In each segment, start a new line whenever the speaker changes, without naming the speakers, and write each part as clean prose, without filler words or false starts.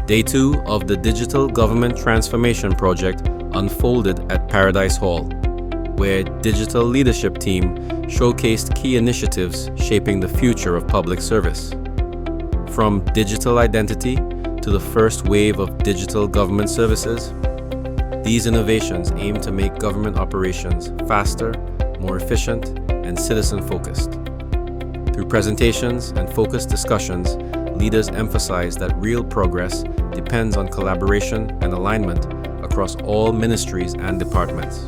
Day 2 of the Digital Government Transformation Project unfolded at Paradise Hall, where Digital Leadership Team showcased key initiatives shaping the future of public service. From digital identity to the first wave of digital government services, these innovations aim to make government operations faster, more efficient, and citizen-focused. Through presentations and focused discussions, leaders emphasize that real progress depends on collaboration and alignment across all ministries and departments.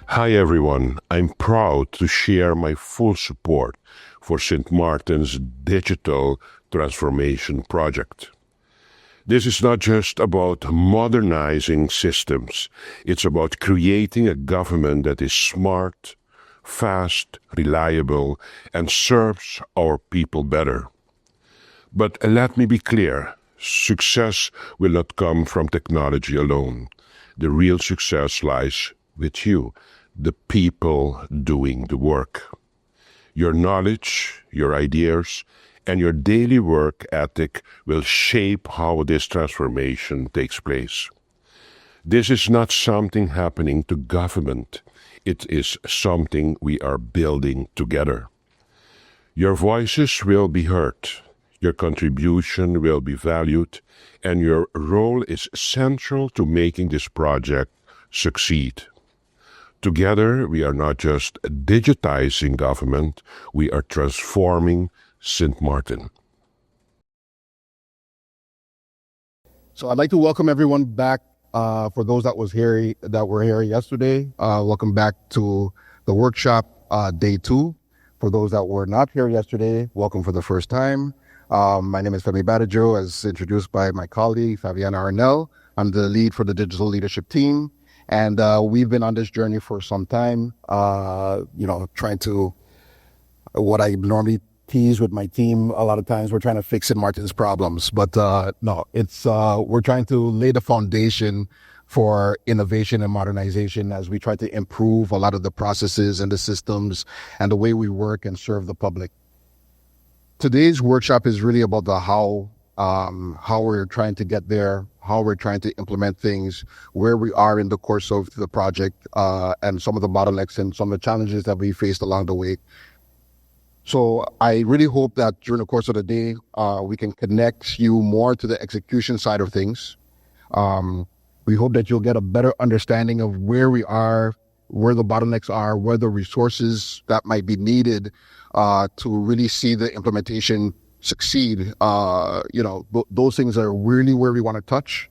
Hi everyone, I'm proud to share my full support for St. Martin's Digital Transformation Project. This is not just about modernizing systems, it's about creating a government that is smart, fast, reliable, and serves our people better. But let me be clear, success will not come from technology alone. The real success lies with you, the people doing the work. Your knowledge, your ideas, and your daily work ethic will shape how this transformation takes place. This is not something happening to government. It is something we are building together. Your voices will be heard, your contribution will be valued, and your role is central to making this project succeed. Together, we are not just digitizing government, we are transforming St. Martin.
So I'd like to welcome everyone back. For those that were here yesterday, welcome back to the workshop, day 2. For those that were not here yesterday, welcome for the first time. My name is Femi Badajo, as introduced by my colleague, Fabiana Arnell. I'm the lead for the digital leadership team. And we've been on this journey for some time, trying to, what I normally tease with my team a lot of times, we're trying to fix St. Martin's problems. But no, it's we're trying to lay the foundation for innovation and modernization as we try to improve a lot of the processes and the systems and the way we work and serve the public. Today's workshop is really about the how we're trying to get there, how we're trying to implement things, where we are in the course of the project, and some of the bottlenecks and some of the challenges that we faced along the way. So I really hope that during the course of the day, we can connect you more to the execution side of things. We hope that you'll get a better understanding of where we are, where the bottlenecks are, where the resources that might be needed to really see the implementation succeed. Those things are really where we want to touch.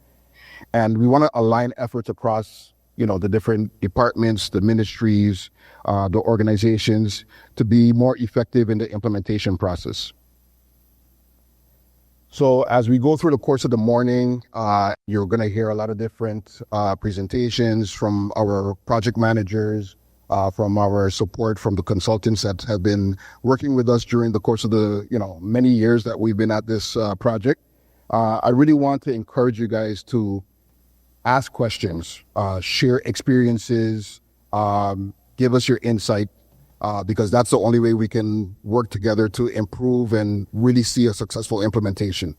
And we want to align efforts across the different departments, the ministries, the organizations, to be more effective in the implementation process. So as we go through the course of the morning, you're going to hear a lot of different presentations from our project managers, from our support from the consultants that have been working with us during the course of the many years that we've been at this project. I really want to encourage you guys to ask questions, share experiences, give us your insight, because that's the only way we can work together to improve and really see a successful implementation.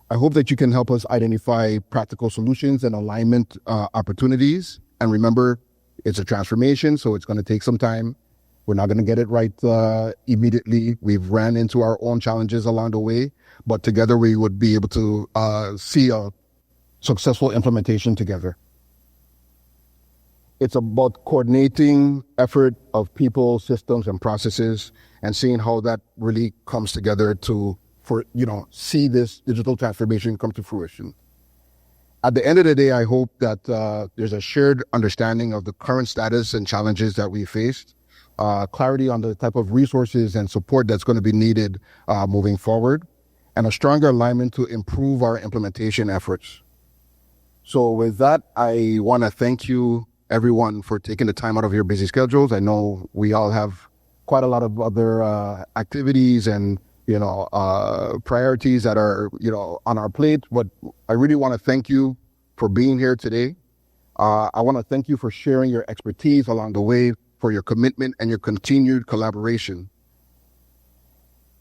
I hope that you can help us identify practical solutions and alignment opportunities. And remember, it's a transformation, so it's going to take some time. We're not going to get it right immediately. We've ran into our own challenges along the way, but together we would be able to see a successful implementation together. It's about coordinating effort of people, systems, and processes, and seeing how that really comes together to see this digital transformation come to fruition. At the end of the day, I hope that there's a shared understanding of the current status and challenges that we faced, clarity on the type of resources and support that's going to be needed moving forward, and a stronger alignment to improve our implementation efforts. So with that, I want to thank you, everyone, for taking the time out of your busy schedules. I know we all have quite a lot of other activities and priorities that are on our plate, but I really want to thank you for being here today. I want to thank you for sharing your expertise along the way, for your commitment and your continued collaboration.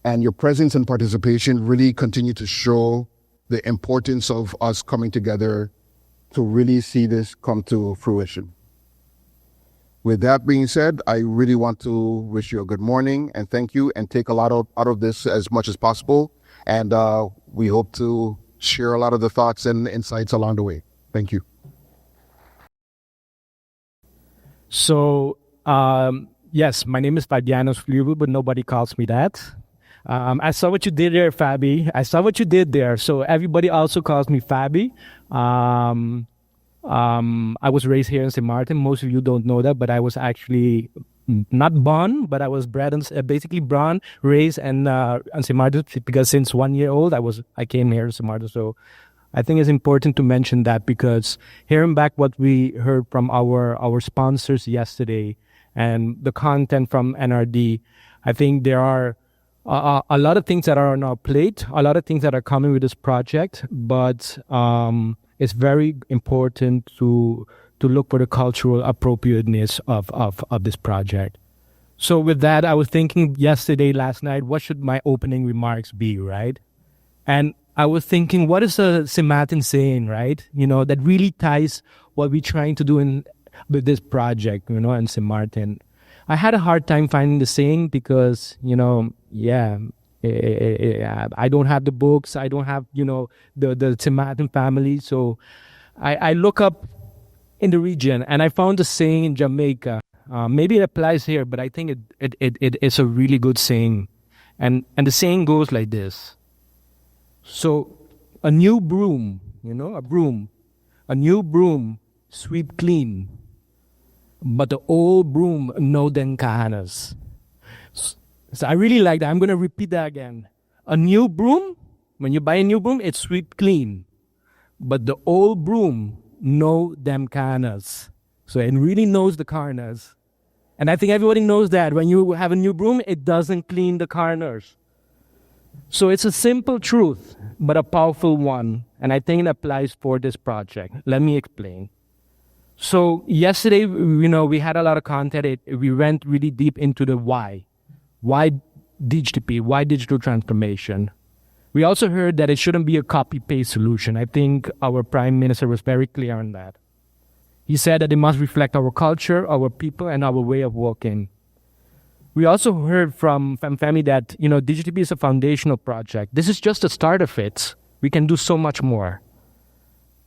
And your presence and participation really continue to show the importance of us coming together to really see this come to fruition. With that being said, I really want to wish you a good morning and thank you, and take a lot out of this as much as possible. And we hope to share a lot of the thoughts and insights along the way. Thank you.
So, yes, my name is Fabianos Fliru, but nobody calls me that. I saw what you did there, Fabi. I saw what you did there. So everybody also calls me Fabi. I was raised here in St. Martin. Most of you don't know that, but I was actually not born, but I was bred and basically born, raised in St. Martin, because since 1 year old I came here to St. Martin. So I think it's important to mention that, because hearing back what we heard from our sponsors yesterday and the content from NRD, I think there are a lot of things that are on our plate, a lot of things that are coming with this project, but it's very important to look for the cultural appropriateness of this project. So with that, I was thinking last night, what should my opening remarks be, right? And I was thinking, what is a St. Martin saying, right? That really ties what we're trying to do with this project, in St. Martin. I had a hard time finding the saying because, I don't have the books. I don't have, the St. Martin family. So I look up in the region and I found the saying in Jamaica. Maybe it applies here, but I think it is a really good saying. And the saying goes like this. So a new broom, a new broom sweep clean, but the old broom no den kahanas. So I really like that. I'm going to repeat that again. A new broom, when you buy a new broom, it's sweep clean, but the old broom no them kahanas. So it really knows the corners. And I think everybody knows that when you have a new broom, it doesn't clean the corners. So it's a simple truth, but a powerful one. And I think it applies for this project. Let me explain. So yesterday, we had a lot of content. We went really deep into the why. Why DGTP? Why digital transformation? We also heard that it shouldn't be a copy-paste solution. I think our Prime Minister was very clear on that. He said that it must reflect our culture, our people, and our way of working. We also heard from Femi that, DGTP is a foundational project. This is just the start of it. We can do so much more.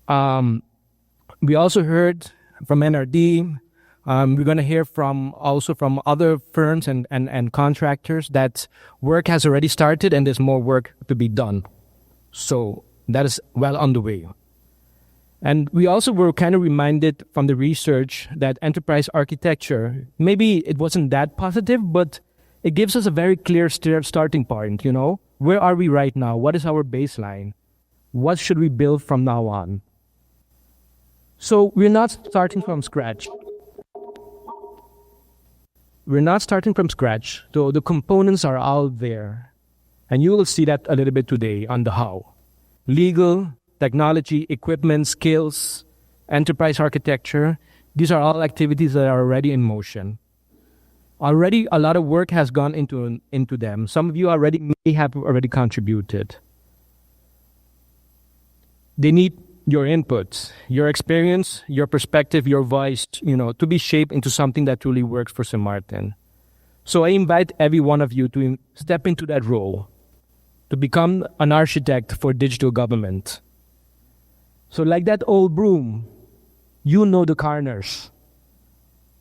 We also heard from NRD. We're going to hear from other firms and contractors that work has already started and there's more work to be done. So that is well on the way. And we also were kind of reminded from the research that enterprise architecture, maybe it wasn't that positive, but it gives us a very clear starting point, Where are we right now? What is our baseline? What should we build from now on? So we're not starting from scratch. So the components are out there. And you will see that a little bit today on the how. Legal, technology, equipment, skills, enterprise architecture. These are all activities that are already in motion. Already a lot of work has gone into them. Some of you may have already contributed. They need your input, your experience, your perspective, your voice, to be shaped into something that truly works for St. Martin. So I invite every one of you to step into that role, to become an architect for digital government. So like that old broom, you know the corners.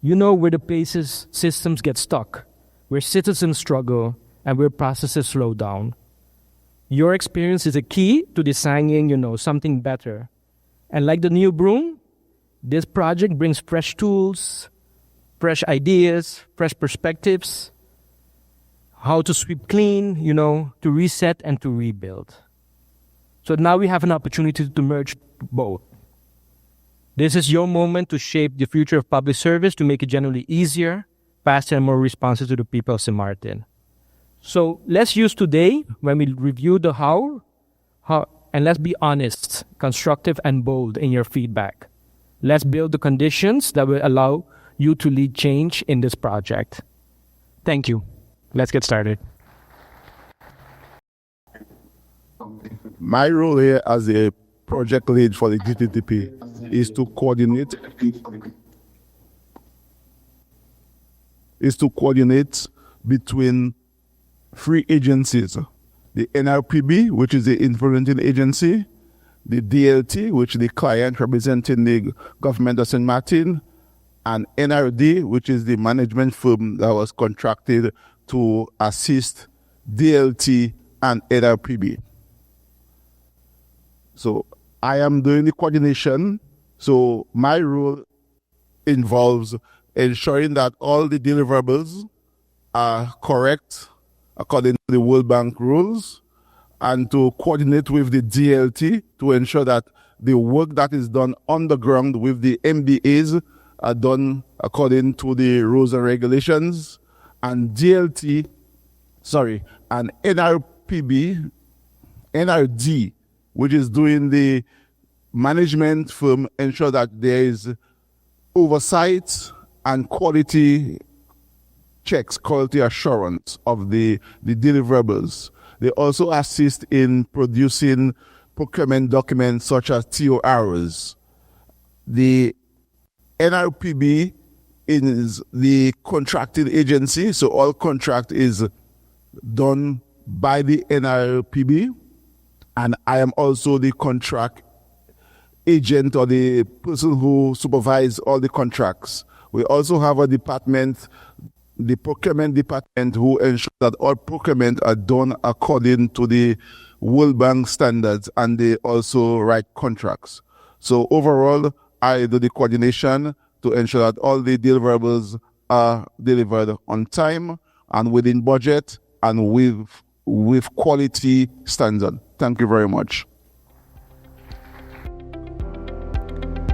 You know where the systems get stuck, where citizens struggle, and where processes slow down. Your experience is a key to designing, something better. And like the new broom, this project brings fresh tools, fresh ideas, fresh perspectives, how to sweep clean, to reset and to rebuild. So now we have an opportunity to merge both. This is your moment to shape the future of public service, to make it generally easier, faster, and more responsive to the people of St. Martin. So let's use today, when we review the how, and let's be honest, constructive, and bold in your feedback. Let's build the conditions that will allow you to lead change in this project. Thank you. Let's get started.
My role here as a project lead for the GTTP is to coordinate between three agencies: the NRPB, which is the implementing agency, the DLT, which is the client representing the government of St. Martin, and NRD, which is the management firm that was contracted to assist DLT and NRPB. So I am doing the coordination. So my role involves ensuring that all the deliverables are correct according to the World Bank rules, and to coordinate with the DLT to ensure that the work that is done on the ground with the MBAs are done according to the rules and regulations. And and NRD, which is doing the management firm, ensure that there is oversight and quality checks, quality assurance of the deliverables. They also assist in producing procurement documents such as TORs. The NRPB is the contracting agency, so all contract is done by the NRPB, and I am also the contract agent or the person who supervises all the contracts. We also have a department, the procurement department, who ensures that all procurement are done according to the World Bank standards, and they also write contracts. So overall, I do the coordination to ensure that all the deliverables are delivered on time and within budget and with quality standard. Thank you very much.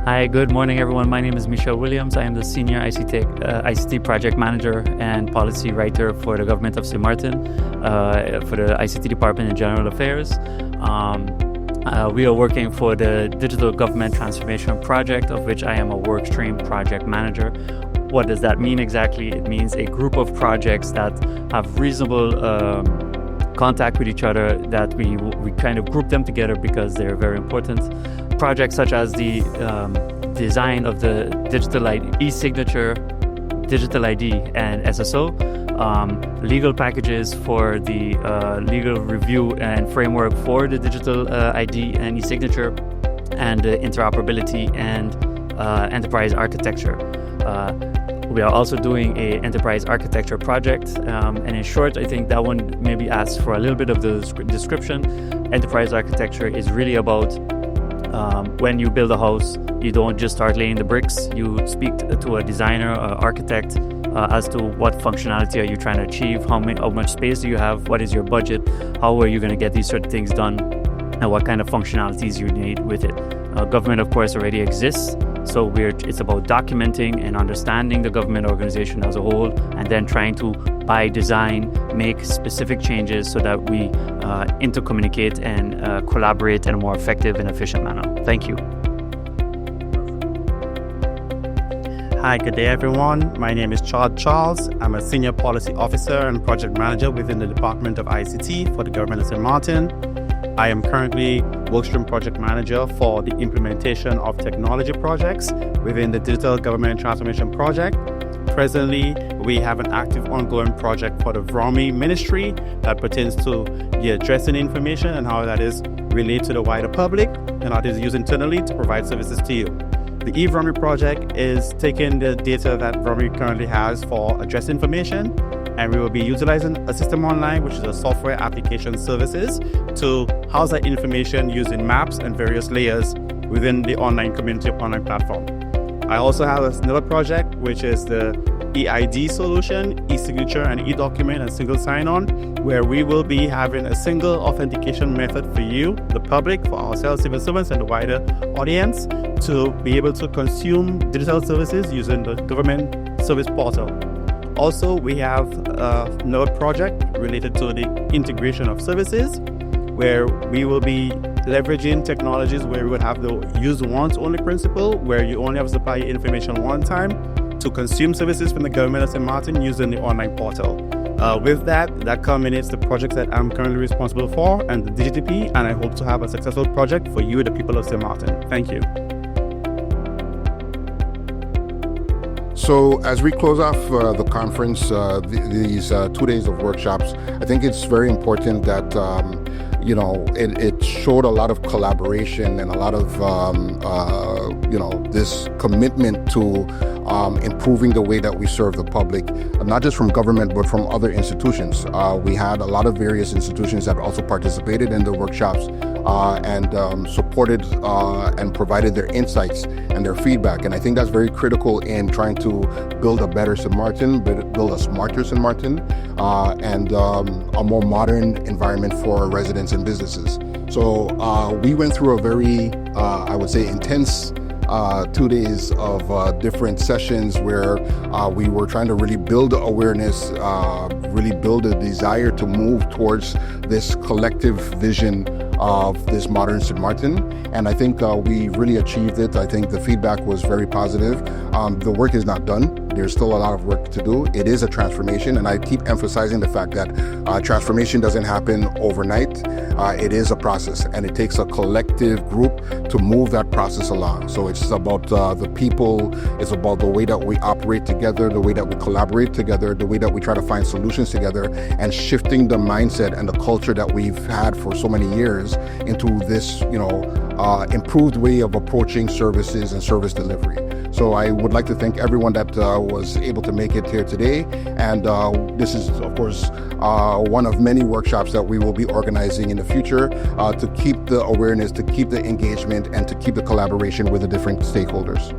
Hi, good morning, everyone. My name is Michelle Williams. I am the Senior ICT Project Manager and Policy Writer for the Government of St. Martin, for the ICT Department in General Affairs. We are working for the Digital Government Transformation Project, of which I am a Workstream Project Manager. What does that mean exactly? It means a group of projects that have reasonable contact with each other, that we kind of group them together because they're very important. Projects such as the design of the digital e-signature, digital ID, and SSO, legal packages for the legal review and framework for the digital ID and e-signature, and interoperability and enterprise architecture. We are also doing an enterprise architecture project, and in short, I think that one maybe asks for a little bit of the description. Enterprise architecture is really about when you build a house, you don't just start laying the bricks. You speak to a designer, architect, as to what functionality are you trying to achieve, how much space do you have, what is your budget, how are you going to get these certain things done, and what kind of functionalities you need with it. Government, of course, already exists, so it's about documenting and understanding the government organization as a whole, and then trying to, by design, make specific changes so that we intercommunicate and collaborate in a more effective and efficient manner. Thank you.
Hi, good day everyone. My name is Charles. I'm a Senior Policy Officer and Project Manager within the Department of ICT for the Government of St. Martin. I am currently Workstream Project Manager for the implementation of technology projects within the Digital Government Transformation Project. Presently, we have an active ongoing project for the VROMI Ministry that pertains to the addressing information and how that is relayed to the wider public and how it is used internally to provide services to you. The eVROMI project is taking the data that VROMI currently has for address information, and we will be utilizing a system online, which is a software application services, to house that information using maps and various layers within the online community online platform. I also have another project, which is the eID solution, e-signature and e-document and single sign-on, where we will be having a single authentication method for you, the public, for ourselves, civil servants, and the wider audience, to be able to consume digital services using the government service portal. Also, we have another project related to the integration of services, where we will be leveraging technologies where we would have the use once only principle, where you only have to supply information one time to consume services from the Government of St. Martin using the online portal. With that culminates the projects that I'm currently responsible for and the DGTP, and I hope to have a successful project for you, the people of St. Martin. Thank you.
So as we close off the conference, these 2 days of workshops, I think it's very important that it showed a lot of collaboration and a lot of this commitment to improving the way that we serve the public, not just from government but from other institutions. We had a lot of various institutions that also participated in the workshops and supported and provided their insights and their feedback. And I think that's very critical in trying to build a better St. Martin, build a smarter St. Martin, and a more modern environment for residents and businesses. So we went through a very, I would say, intense 2 days of different sessions where we were trying to really build awareness, really build a desire to move towards this collective vision of this modern St. Martin. And I think we really achieved it. I think the feedback was very positive. The work is not done. There's still a lot of work to do. It is a transformation, and I keep emphasizing the fact that transformation doesn't happen overnight. It is a process, and it takes a collective group to move that process along. So it's about the people, it's about the way that we operate together, the way that we collaborate together, the way that we try to find solutions together, and shifting the mindset and the culture that we've had for so many years into this, improved way of approaching services and service delivery. So I would like to thank everyone that was able to make it here today. And this is, of course, one of many workshops that we will be organizing in the future to keep the awareness, to keep the engagement, and to keep the collaboration with the different stakeholders.